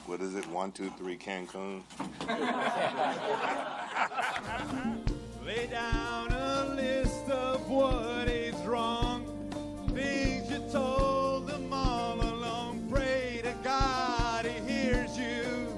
What is it? 1, 2, 3, Cancun? Lay down a list of what is wrong. Things you told them all along. Pray to God he hears you.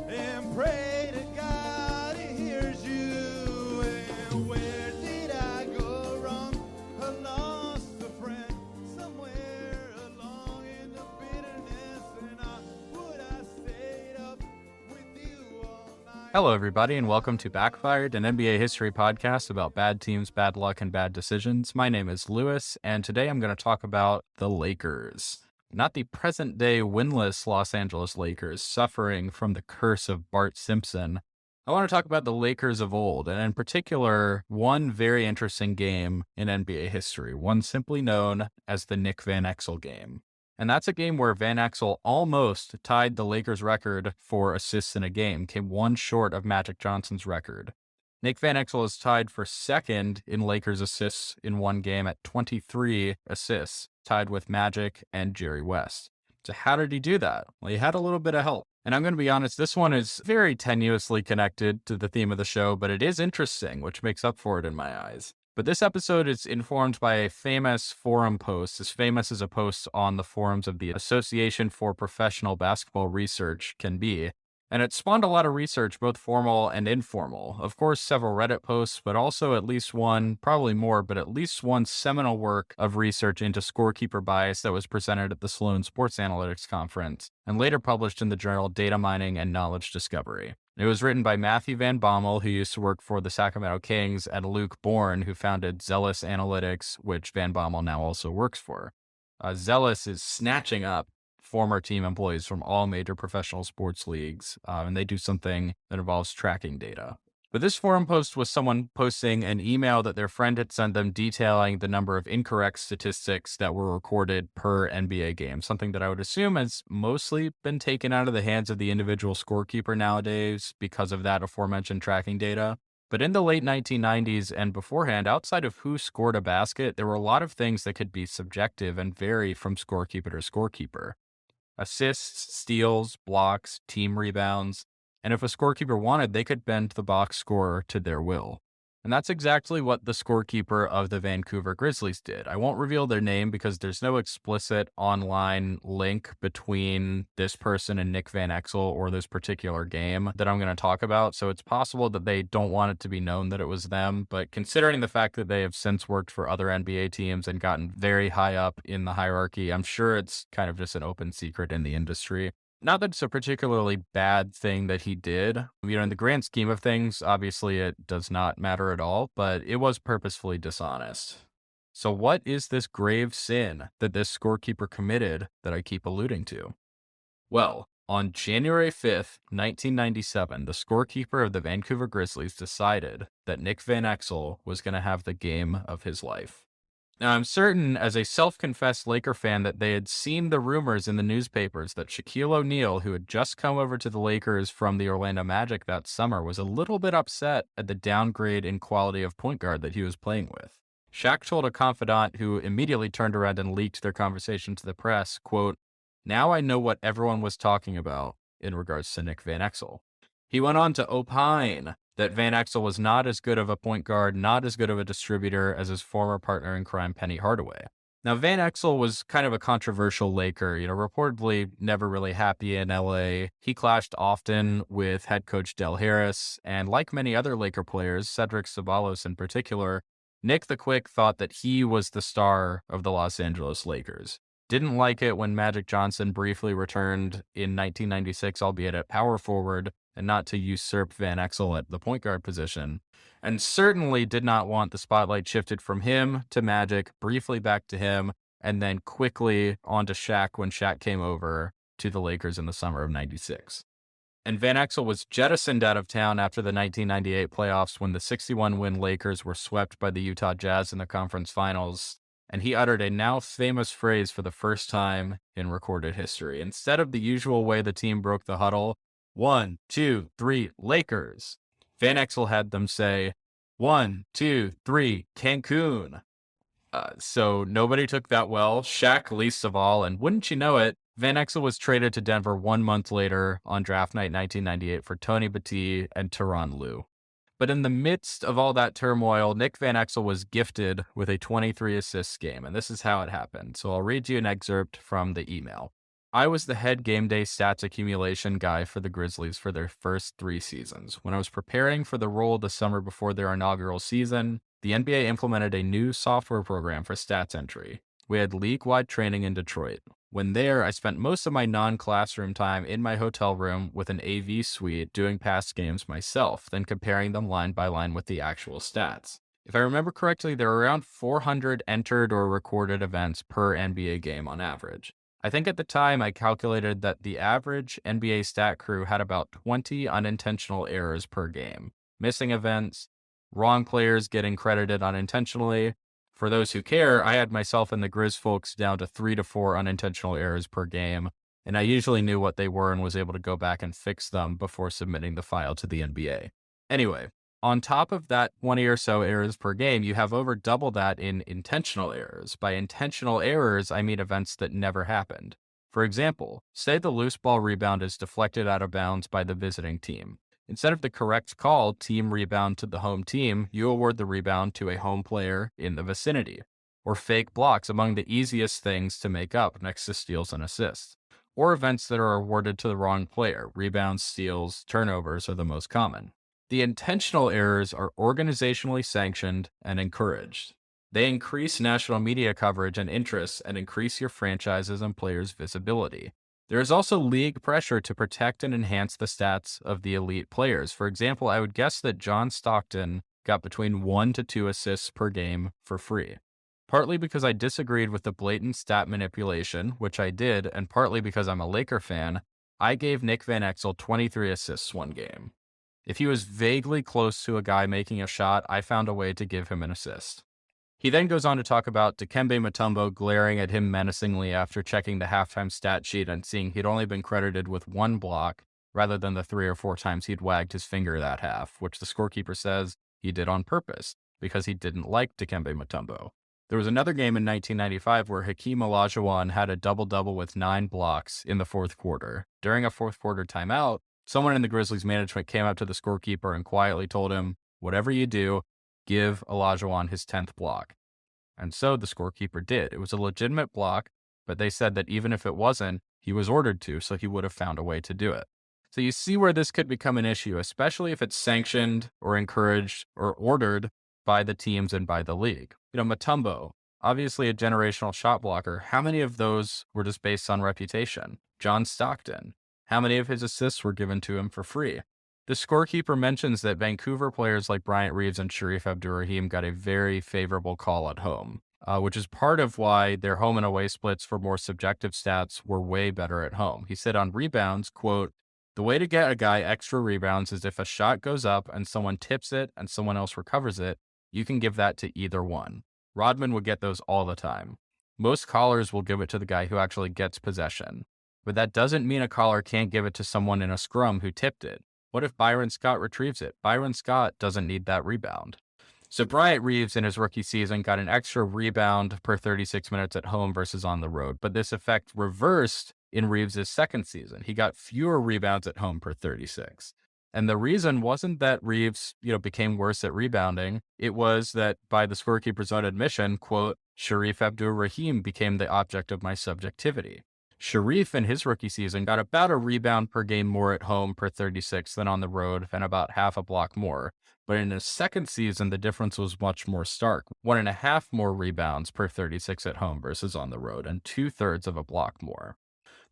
And pray to God he hears you. And where did I go wrong? I lost a friend somewhere along in the bitterness. And I would have stayed up with you all night. Hello, everybody, and welcome to Backfired, an NBA history podcast about bad teams, bad luck, and bad decisions. My name is Lewis, and today I'm going to talk about the Lakers. Not the present-day winless Los Angeles Lakers suffering from the curse of Bart Simpson. I want to talk about the Lakers of old, and in particular, one very interesting game in NBA history, one simply known as the Nick Van Exel Game. And that's a game where Van Exel almost tied the Lakers' record for assists in a game, came one short of Magic Johnson's record. Nick Van Exel is tied for second in Lakers assists in one game at 23 assists, tied with Magic and Jerry West. So how did he do that? Well, he had a little bit of help. And I'm going to be honest, this one is very tenuously connected to the theme of the show, but it is interesting, which makes up for it in my eyes. But this episode is informed by a famous forum post, as famous as a post on the forums of the Association for Professional Basketball Research can be. And it spawned a lot of research, both formal and informal. Of course, several Reddit posts, but also at least one, probably more, but at least one seminal work of research into scorekeeper bias that was presented at the Sloan Sports Analytics Conference, and later published in the journal Data Mining and Knowledge Discovery. It was written by Matthew Van Bommel, who used to work for the Sacramento Kings, and Luke Bourne, who founded Zealous Analytics, which Van Bommel now also works for. Zealous is snatching up former team employees from all major professional sports leagues, and they do something that involves tracking data. But this forum post was someone posting an email that their friend had sent them detailing the number of incorrect statistics that were recorded per NBA game, something that I would assume has mostly been taken out of the hands of the individual scorekeeper nowadays because of that aforementioned tracking data. But in the late 1990s and beforehand, outside of who scored a basket, there were a lot of things that could be subjective and vary from scorekeeper to scorekeeper. Assists, steals, blocks, team rebounds, and if a scorekeeper wanted, they could bend the box score to their will. And that's exactly what the scorekeeper of the Vancouver Grizzlies did. I won't reveal their name because there's no explicit online link between this person and Nick Van Exel or this particular game that I'm going to talk about. So it's possible that they don't want it to be known that it was them. But considering the fact that they have since worked for other NBA teams and gotten very high up in the hierarchy, I'm sure it's kind of just an open secret in the industry. Not that it's a particularly bad thing that he did. In the grand scheme of things, obviously it does not matter at all, but it was purposefully dishonest. So what is this grave sin that this scorekeeper committed that I keep alluding to? Well, on January 5th, 1997, the scorekeeper of the Vancouver Grizzlies decided that Nick Van Exel was going to have the game of his life. Now, I'm certain as a self-confessed Laker fan that they had seen the rumors in the newspapers that Shaquille O'Neal, who had just come over to the Lakers from the Orlando Magic that summer, was a little bit upset at the downgrade in quality of point guard that he was playing with. Shaq told a confidant who immediately turned around and leaked their conversation to the press, quote, "Now I know what everyone was talking about in regards to Nick Van Exel." He went on to opine that Van Exel was not as good of a point guard, not as good of a distributor as his former partner in crime, Penny Hardaway. Now, Van Exel was kind of a controversial Laker, reportedly never really happy in LA. He clashed often with head coach Del Harris, and like many other Laker players, Cedric Ceballos in particular, Nick the Quick thought that he was the star of the Los Angeles Lakers. Didn't like it when Magic Johnson briefly returned in 1996, albeit at power forward, and not to usurp Van Exel at the point guard position, and certainly did not want the spotlight shifted from him to Magic, briefly back to him, and then quickly onto Shaq when Shaq came over to the Lakers in the summer of 96. And Van Exel was jettisoned out of town after the 1998 playoffs when the 61-win Lakers were swept by the Utah Jazz in the conference finals, and he uttered a now famous phrase for the first time in recorded history. Instead of the usual way the team broke the huddle, 1, 2, 3, Lakers, Van Exel had them say, 1, 2, 3, Cancun. So nobody took that well, Shaq least of all, and wouldn't you know it, Van Exel was traded to Denver 1 month later on draft night 1998 for Tony Battie and Tyronn Lue. But in the midst of all that turmoil, Nick Van Exel was gifted with a 23 assists game, and this is how it happened. So I'll read you an excerpt from the email. I was the head game day stats accumulation guy for the Grizzlies for their first 3 seasons. When I was preparing for the role the summer before their inaugural season, the NBA implemented a new software program for stats entry. We had league-wide training in Detroit. When there, I spent most of my non-classroom time in my hotel room with an AV suite doing past games myself, then comparing them line by line with the actual stats. If I remember correctly, there are around 400 entered or recorded events per NBA game on average. I think at the time I calculated that the average NBA stat crew had about 20 unintentional errors per game. Missing events, wrong players getting credited unintentionally. For those who care, I had myself and the Grizz folks down to 3 to 4 unintentional errors per game, and I usually knew what they were and was able to go back and fix them before submitting the file to the NBA. Anyway, on top of that 20 or so errors per game, you have over double that in intentional errors. By intentional errors, I mean events that never happened. For example, say the loose ball rebound is deflected out of bounds by the visiting team. Instead of the correct call, team rebound to the home team, you award the rebound to a home player in the vicinity. Or fake blocks, among the easiest things to make up next to steals and assists. Or events that are awarded to the wrong player. Rebounds, steals, turnovers are the most common. The intentional errors are organizationally sanctioned and encouraged. They increase national media coverage and interest and increase your franchises and players' visibility. There is also league pressure to protect and enhance the stats of the elite players. For example, I would guess that John Stockton got between 1 to 2 assists per game for free. Partly because I disagreed with the blatant stat manipulation, which I did, and partly because I'm a Laker fan, I gave Nick Van Exel 23 assists one game. If he was vaguely close to a guy making a shot, I found a way to give him an assist. He then goes on to talk about Dikembe Mutombo glaring at him menacingly after checking the halftime stat sheet and seeing he'd only been credited with 1 block rather than the 3 or 4 times he'd wagged his finger that half, which the scorekeeper says he did on purpose because he didn't like Dikembe Mutombo. There was another game in 1995 where Hakeem Olajuwon had a double-double with 9 blocks in the fourth quarter. During a fourth quarter timeout, someone in the Grizzlies management came up to the scorekeeper and quietly told him, "Whatever you do, give Olajuwon his 10th block." And so the scorekeeper did. It was a legitimate block, but they said that even if it wasn't, he was ordered to, so he would have found a way to do it. So you see where this could become an issue, especially if it's sanctioned or encouraged or ordered by the teams and by the league. Mutombo, obviously a generational shot blocker. How many of those were just based on reputation? John Stockton, how many of his assists were given to him for free? The scorekeeper mentions that Vancouver players like Bryant Reeves and Sharif Abdur-Rahim got a very favorable call at home, which is part of why their home and away splits for more subjective stats were way better at home. He said on rebounds, quote, "The way to get a guy extra rebounds is if a shot goes up and someone tips it and someone else recovers it, you can give that to either one. Rodman would get those all the time. Most callers will give it to the guy who actually gets possession. But that doesn't mean a caller can't give it to someone in a scrum who tipped it. What if Byron Scott retrieves it? Byron Scott doesn't need that rebound." So Bryant Reeves in his rookie season got an extra rebound per 36 minutes at home versus on the road. But this effect reversed in Reeves' second season. He got fewer rebounds at home per 36. And the reason wasn't that Reeves, became worse at rebounding. It was that by the scorekeeper's own admission, quote, "Sharif Abdur-Rahim became the object of my subjectivity." Sharif in his rookie season got about a rebound per game more at home per 36 than on the road and about half a block more. But in his second season, the difference was much more stark. 1.5 more rebounds per 36 at home versus on the road and 2/3 of a block more.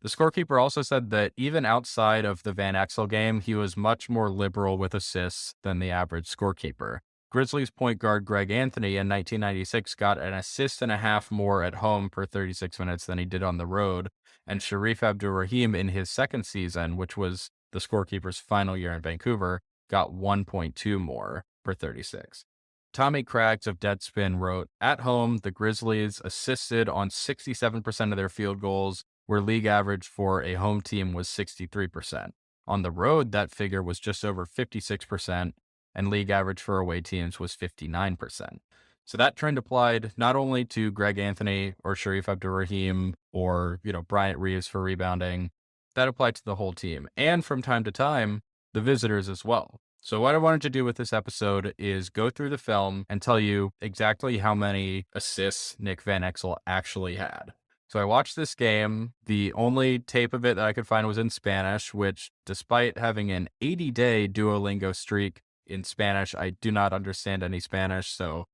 The scorekeeper also said that even outside of the Van Exel game, he was much more liberal with assists than the average scorekeeper. Grizzlies point guard Greg Anthony in 1996 got an assist and a half more at home per 36 minutes than he did on the road, and Sharif Abdur-Rahim in his second season, which was the scorekeeper's final year in Vancouver, got 1.2 more per 36. Tommy Craggs of Deadspin wrote, "At home, the Grizzlies assisted on 67% of their field goals, where league average for a home team was 63%. On the road, that figure was just over 56%, and league average for away teams was 59%. So that trend applied not only to Greg Anthony or Sharif Abdurrahim or, Bryant Reeves for rebounding, that applied to the whole team. And from time to time, the visitors as well. So what I wanted to do with this episode is go through the film and tell you exactly how many assists Nick Van Exel actually had. So I watched this game. The only tape of it that I could find was in Spanish, which despite having an 80-day Duolingo streak in Spanish, I do not understand any Spanish. So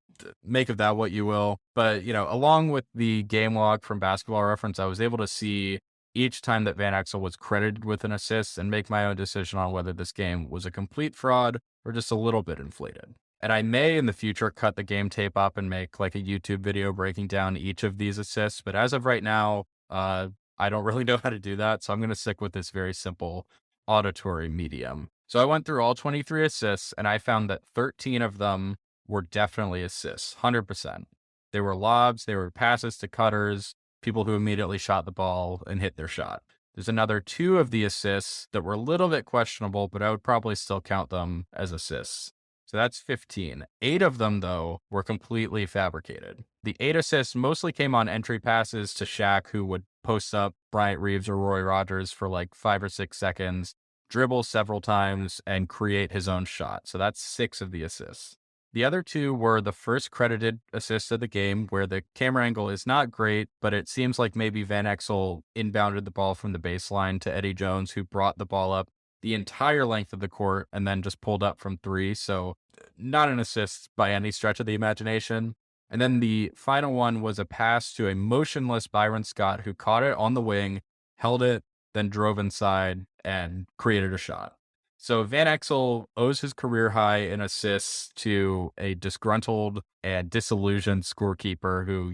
make of that what you will. But, along with the game log from Basketball Reference, I was able to see each time that Van Exel was credited with an assist and make my own decision on whether this game was a complete fraud or just a little bit inflated. And I may in the future cut the game tape up and make like a YouTube video breaking down each of these assists. But as of right now, I don't really know how to do that. So I'm going to stick with this very simple auditory medium. So I went through all 23 assists and I found that 13 of them were definitely assists, 100%. They were lobs, they were passes to cutters, people who immediately shot the ball and hit their shot. There's another 2 of the assists that were a little bit questionable, but I would probably still count them as assists. So that's 15. 8 of them, though, were completely fabricated. The 8 assists mostly came on entry passes to Shaq, who would post up Bryant Reeves or Roy Rogers for like 5 or 6 seconds, dribble several times, and create his own shot. So that's 6 of the assists. The other 2 were the first credited assists of the game, where the camera angle is not great, but it seems like maybe Van Exel inbounded the ball from the baseline to Eddie Jones, who brought the ball up the entire length of the court and then just pulled up from 3. So not an assist by any stretch of the imagination. And then the final one was a pass to a motionless Byron Scott, who caught it on the wing, held it, then drove inside and created a shot. So Van Exel owes his career high in assists to a disgruntled and disillusioned scorekeeper who,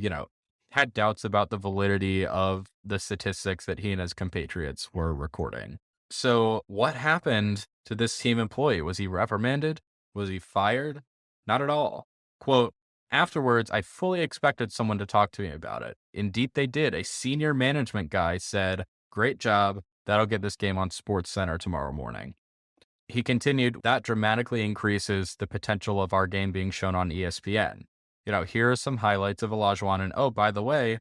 had doubts about the validity of the statistics that he and his compatriots were recording. So what happened to this team employee? Was he reprimanded? Was he fired? Not at all. Quote, afterwards, I fully expected someone to talk to me about it. Indeed, they did. A senior management guy said, great job. That'll get this game on SportsCenter tomorrow morning. He continued, that dramatically increases the potential of our game being shown on ESPN. Here are some highlights of Olajuwon, and oh, by the way,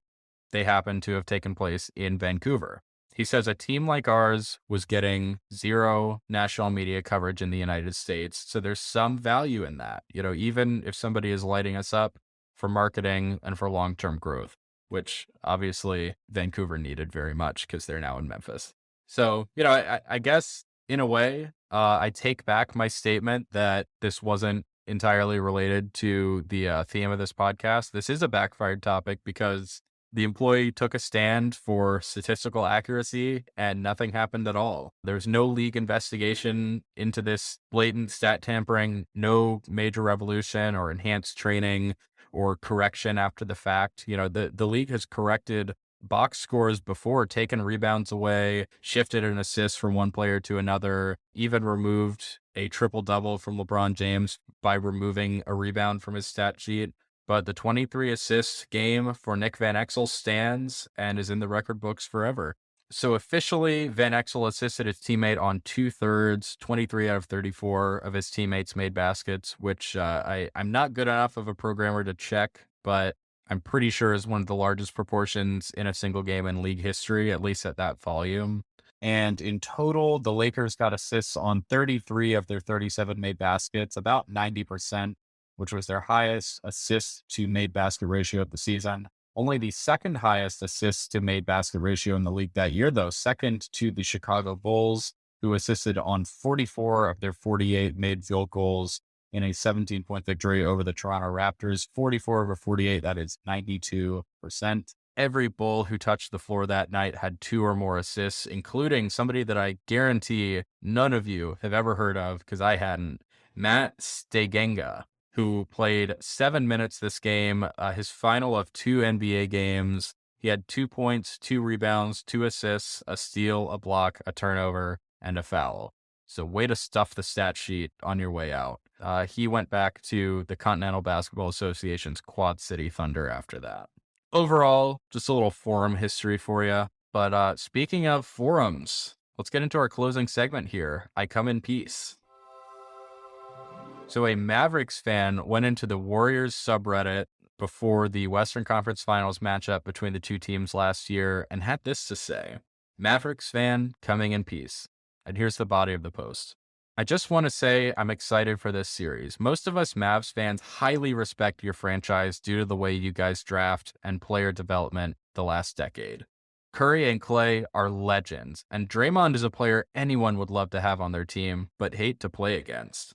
they happen to have taken place in Vancouver. He says a team like ours was getting 0 national media coverage in the United States, so there's some value in that. Even if somebody is lighting us up for marketing and for long-term growth, which obviously Vancouver needed very much because they're now in Memphis. So, I guess in a way, I take back my statement that this wasn't entirely related to the theme of this podcast. This is a backfired topic because the employee took a stand for statistical accuracy and nothing happened at all. There's no league investigation into this blatant stat tampering, no major revolution or enhanced training or correction after the fact. The league has corrected box scores before, taken rebounds away, shifted an assist from one player to another, even removed a triple-double from LeBron James by removing a rebound from his stat sheet. But the 23 assist game for Nick Van Exel stands and is in the record books forever. So officially, Van Exel assisted his teammate on 2/3, 23 out of 34 of his teammates made baskets, which I'm not good enough of a programmer to check, but I'm pretty sure is one of the largest proportions in a single game in league history, at least at that volume. And in total, the Lakers got assists on 33 of their 37 made baskets, about 90%, which was their highest assist to made basket ratio of the season. Only the second highest assist to made basket ratio in the league that year, though, second to the Chicago Bulls, who assisted on 44 of their 48 made field goals in a 17-point victory over the Toronto Raptors. 44 over 48, that is 92%. Every Bull who touched the floor that night had 2 or more assists, including somebody that I guarantee none of you have ever heard of, because I hadn't, Matt Stegenga, who played 7 minutes this game, his final of 2 NBA games. He had 2 points, 2 rebounds, 2 assists, a steal, a block, a turnover, and a foul. So way to stuff the stat sheet on your way out. He went back to the Continental Basketball Association's Quad City Thunder after that. Overall, just a little forum history for you. But speaking of forums, let's get into our closing segment here. I come in peace. So a Mavericks fan went into the Warriors subreddit before the Western Conference Finals matchup between the two teams last year and had this to say: Mavericks fan coming in peace. And here's the body of the post. I just want to say I'm excited for this series. Most of us Mavs fans highly respect your franchise due to the way you guys draft and player development the last decade. Curry and Clay are legends, and Draymond is a player anyone would love to have on their team, but hate to play against.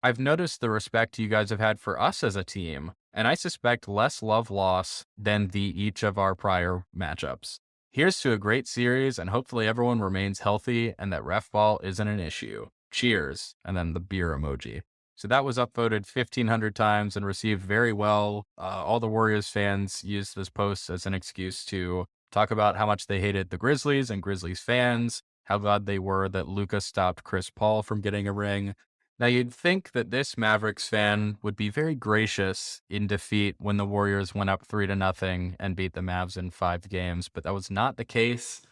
I've noticed the respect you guys have had for us as a team, and I suspect less love loss than each of our prior matchups. Here's to a great series, and hopefully everyone remains healthy and that ref ball isn't an issue. Cheers, and then the beer emoji. So that was upvoted 1,500 times and received very well. All the Warriors fans used this post as an excuse to talk about how much they hated the Grizzlies and Grizzlies fans, how glad they were that Luka stopped Chris Paul from getting a ring. Now, you'd think that this Mavericks fan would be very gracious in defeat when the Warriors went up 3-0 and beat the Mavs in 5 games, but that was not the case.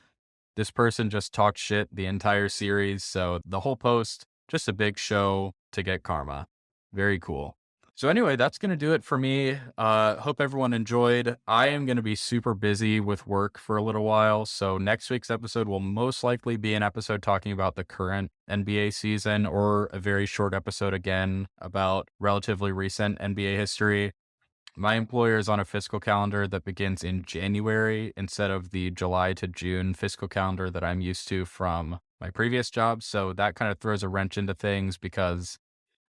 This person just talked shit the entire series, so the whole post, just a big show to get karma. Very cool. So anyway, that's going to do it for me. Hope everyone enjoyed. I am going to be super busy with work for a little while, so next week's episode will most likely be an episode talking about the current NBA season, or a very short episode again about relatively recent NBA history. My employer is on a fiscal calendar that begins in January instead of the July to June fiscal calendar that I'm used to from my previous job. So that kind of throws a wrench into things because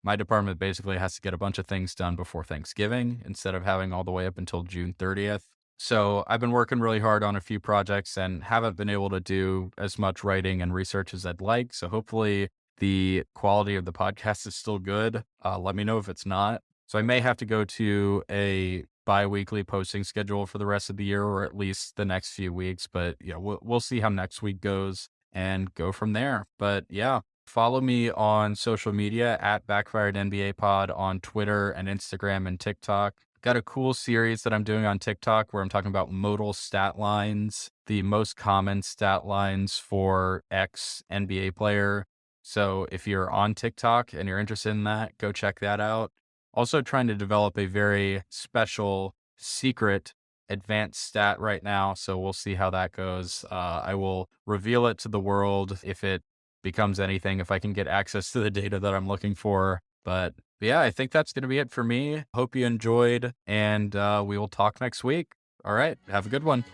my department basically has to get a bunch of things done before Thanksgiving instead of having all the way up until June 30th. So I've been working really hard on a few projects and haven't been able to do as much writing and research as I'd like. So hopefully the quality of the podcast is still good. Let me know if it's not. So I may have to go to a bi-weekly posting schedule for the rest of the year, or at least the next few weeks. But yeah, we'll see how next week goes and go from there. But yeah, follow me on social media at Backfired NBA Pod on Twitter and Instagram and TikTok. Got a cool series that I'm doing on TikTok where I'm talking about modal stat lines, the most common stat lines for ex-NBA player. So if you're on TikTok and you're interested in that, go check that out. Also trying to develop a very special, secret, advanced stat right now, so we'll see how that goes. I will reveal it to the world if it becomes anything, if I can get access to the data that I'm looking for. But yeah, I think that's going to be it for me. Hope you enjoyed, and we will talk next week. All right, have a good one.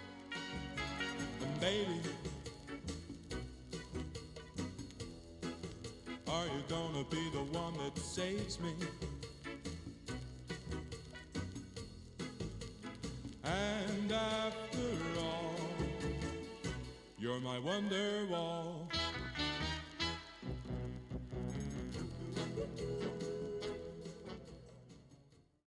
Baby, are you gonna be the one that saves me? And after all, you're my wonder wall.